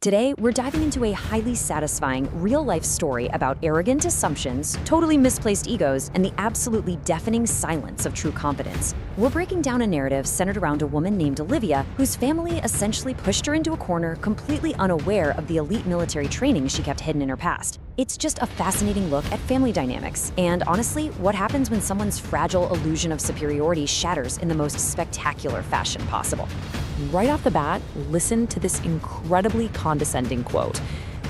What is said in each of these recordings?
Today, we're diving into a highly satisfying, real-life story about arrogant assumptions, totally misplaced egos, and the absolutely deafening silence of true competence. We're breaking down a narrative centered around a woman named Olivia, whose family essentially pushed her into a corner, completely unaware of the elite military training she kept hidden in her past. It's just a fascinating look at family dynamics, and honestly, what happens when someone's fragile illusion of superiority shatters in the most spectacular fashion possible. Right off the bat, listen to this incredibly condescending quote.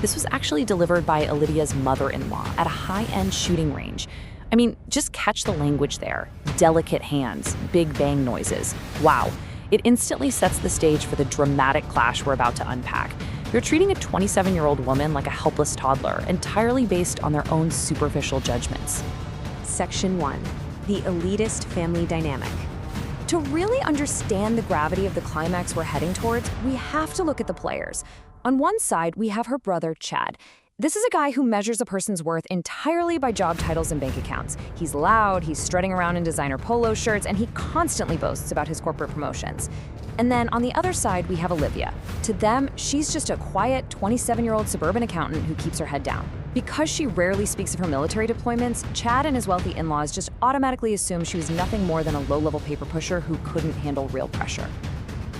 This was actually delivered by Olivia's mother-in-law at a high-end shooting range. I mean, just catch the language there. Delicate hands, big bang noises. Wow. It instantly sets the stage for the dramatic clash we're about to unpack. You're treating a 27-year-old woman like a helpless toddler, entirely based on their own superficial judgments. Section 1. The elitist family dynamic. To really understand the gravity of the climax we're heading towards, we have to look at the players. On one side, we have her brother, Chad. This is a guy who measures a person's worth entirely by job titles and bank accounts. He's loud, he's strutting around in designer polo shirts, and he constantly boasts about his corporate promotions. And then on the other side, we have Olivia. To them, she's just a quiet 27-year-old suburban accountant who keeps her head down. Because she rarely speaks of her military deployments, Chad and his wealthy in-laws just automatically assume she was nothing more than a low-level paper pusher who couldn't handle real pressure.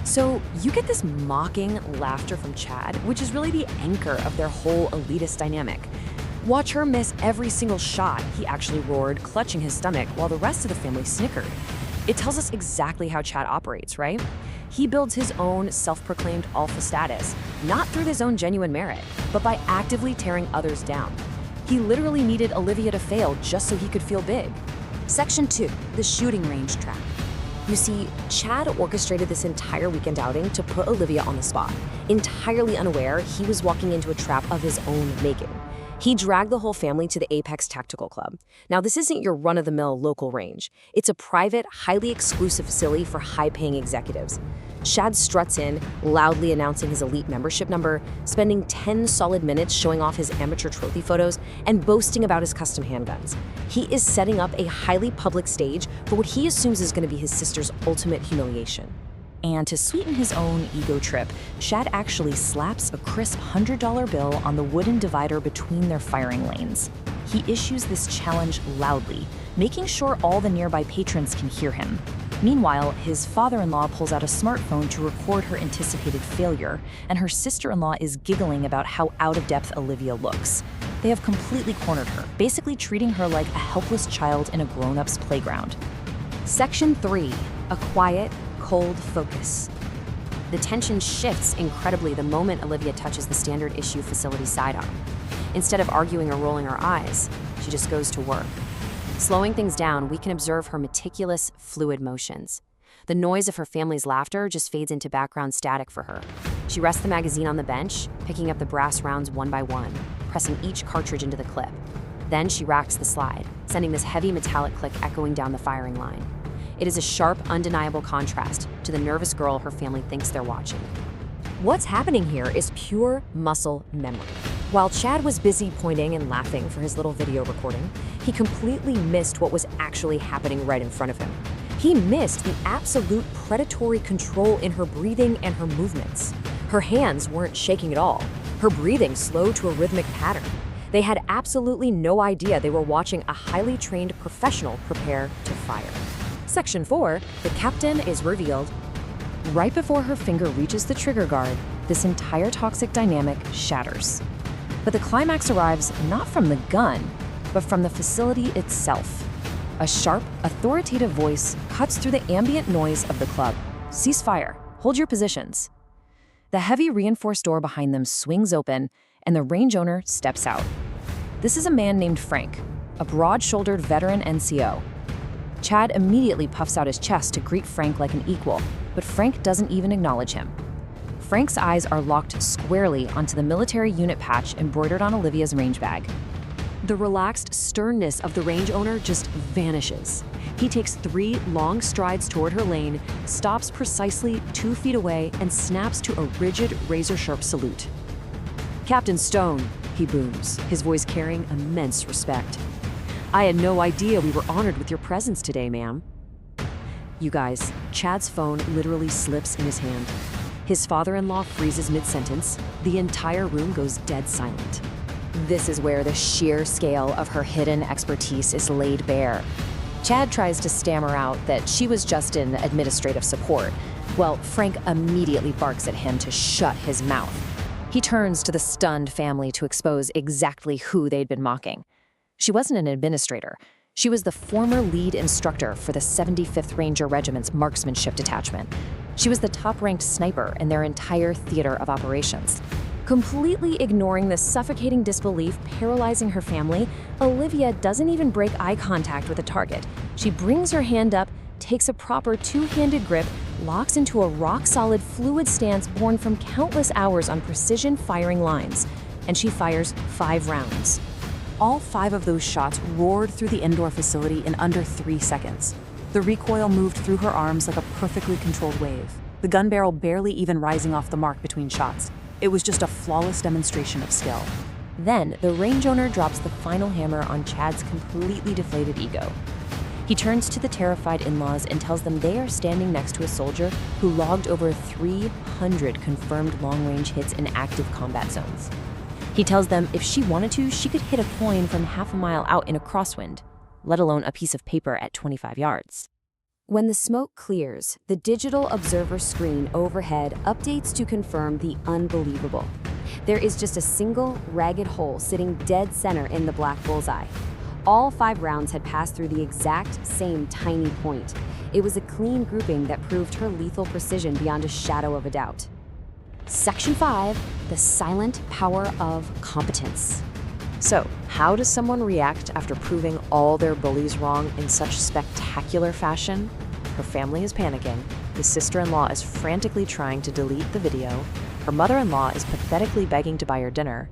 So you get this mocking laughter from Chad, which is really the anchor of their whole elitist dynamic. Watch her miss every single shot, he actually roared, clutching his stomach, while the rest of the family snickered. It tells us exactly how Chad operates, right? He builds his own self-proclaimed alpha status, not through his own genuine merit, but by actively tearing others down. He literally needed Olivia to fail just so he could feel big. Section 2, the shooting range trap. You see, Chad orchestrated this entire weekend outing to put Olivia on the spot. Entirely unaware, he was walking into a trap of his own making. He dragged the whole family to the Apex Tactical Club. Now, this isn't your run-of-the-mill local range. It's a private, highly exclusive facility for high-paying executives. Chad struts in, loudly announcing his elite membership number, spending 10 solid minutes showing off his amateur trophy photos, and boasting about his custom handguns. He is setting up a highly public stage for what he assumes is going to be his sister's ultimate humiliation. And to sweeten his own ego trip, Chad actually slaps a crisp $100 bill on the wooden divider between their firing lanes. He issues this challenge loudly, making sure all the nearby patrons can hear him. Meanwhile, his father-in-law pulls out a smartphone to record her anticipated failure, and her sister-in-law is giggling about how out-of-depth Olivia looks. They have completely cornered her, basically treating her like a helpless child in a grown-up's playground. Section 3. A quiet, cold focus. The tension shifts incredibly the moment Olivia touches the standard issue facility sidearm. Instead of arguing or rolling her eyes, she just goes to work. Slowing things down, we can observe her meticulous, fluid motions. The noise of her family's laughter just fades into background static for her. She rests the magazine on the bench, picking up the brass rounds one by one, pressing each cartridge into the clip. Then she racks the slide, sending this heavy metallic click echoing down the firing line. It is a sharp, undeniable contrast to the nervous girl her family thinks they're watching. What's happening here is pure muscle memory. While Chad was busy pointing and laughing for his little video recording, he completely missed what was actually happening right in front of him. He missed the absolute predatory control in her breathing and her movements. Her hands weren't shaking at all. Her breathing slowed to a rhythmic pattern. They had absolutely no idea they were watching a highly trained professional prepare to fire. Section 4, the captain is revealed. Right before her finger reaches the trigger guard, this entire toxic dynamic shatters. But the climax arrives not from the gun, but from the facility itself. A sharp, authoritative voice cuts through the ambient noise of the club. Cease fire. Hold your positions. The heavy reinforced door behind them swings open, and the range owner steps out. This is a man named Frank, a broad-shouldered veteran NCO. Chad immediately puffs out his chest to greet Frank like an equal, but Frank doesn't even acknowledge him. Frank's eyes are locked squarely onto the military unit patch embroidered on Olivia's range bag. The relaxed sternness of the range owner just vanishes. He takes 3 long strides toward her lane, stops precisely 2 feet away, and snaps to a rigid, razor-sharp salute. "Captain Stone," he booms, his voice carrying immense respect. "I had no idea we were honored with your presence today, ma'am." You guys, Chad's phone literally slips in his hand. His father-in-law freezes mid-sentence. The entire room goes dead silent. This is where the sheer scale of her hidden expertise is laid bare. Chad tries to stammer out that she was just in administrative support. Well, Frank immediately barks at him to shut his mouth. He turns to the stunned family to expose exactly who they'd been mocking. She wasn't an administrator. She was the former lead instructor for the 75th Ranger Regiment's Marksmanship detachment. She was the top-ranked sniper in their entire theater of operations. Completely ignoring the suffocating disbelief paralyzing her family, Olivia doesn't even break eye contact with the target. She brings her hand up, takes a proper two-handed grip, locks into a rock-solid fluid stance born from countless hours on precision firing lines, and she fires 5 rounds. All 5 of those shots roared through the indoor facility in under 3 seconds. The recoil moved through her arms like a perfectly controlled wave, the gun barrel barely even rising off the mark between shots. It was just a flawless demonstration of skill. Then, the range owner drops the final hammer on Chad's completely deflated ego. He turns to the terrified in-laws and tells them they are standing next to a soldier who logged over 300 confirmed long-range hits in active combat zones. He tells them if she wanted to, she could hit a coin from half a mile out in a crosswind, let alone a piece of paper at 25 yards. When the smoke clears, the digital observer screen overhead updates to confirm the unbelievable. There is just a single, ragged hole sitting dead center in the black bullseye. All 5 rounds had passed through the exact same tiny point. It was a clean grouping that proved her lethal precision beyond a shadow of a doubt. Section 5, the silent power of competence. So, how does someone react after proving all their bullies wrong in such spectacular fashion? Her family is panicking, the sister-in-law is frantically trying to delete the video, her mother-in-law is pathetically begging to buy her dinner,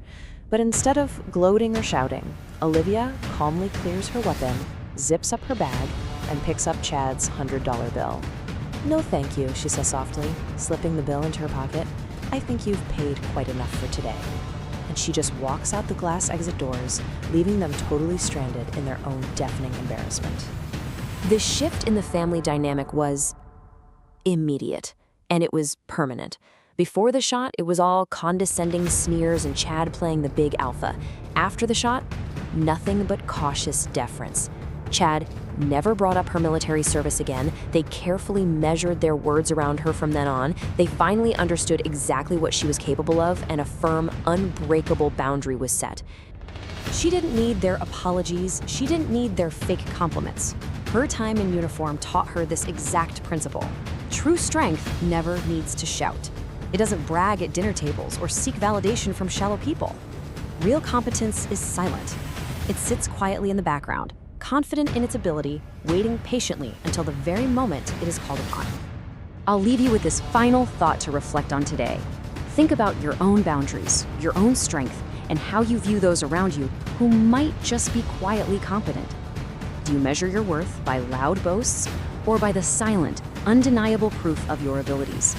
but instead of gloating or shouting, Olivia calmly clears her weapon, zips up her bag, and picks up Chad's $100 bill. "No thank you," she says softly, slipping the bill into her pocket. "I think you've paid quite enough for today." And she just walks out the glass exit doors, leaving them totally stranded in their own deafening embarrassment. The shift in the family dynamic was immediate, and it was permanent. Before the shot, it was all condescending sneers and Chad playing the big alpha. After the shot, nothing but cautious deference. Chad never brought up her military service again. They carefully measured their words around her from then on. They finally understood exactly what she was capable of, and a firm, unbreakable boundary was set. She didn't need their apologies. She didn't need their fake compliments. Her time in uniform taught her this exact principle. True strength never needs to shout. It doesn't brag at dinner tables or seek validation from shallow people. Real competence is silent. It sits quietly in the background, confident in its ability, waiting patiently until the very moment it is called upon. I'll leave you with this final thought to reflect on today. Think about your own boundaries, your own strength, and how you view those around you who might just be quietly competent. Do you measure your worth by loud boasts or by the silent, undeniable proof of your abilities?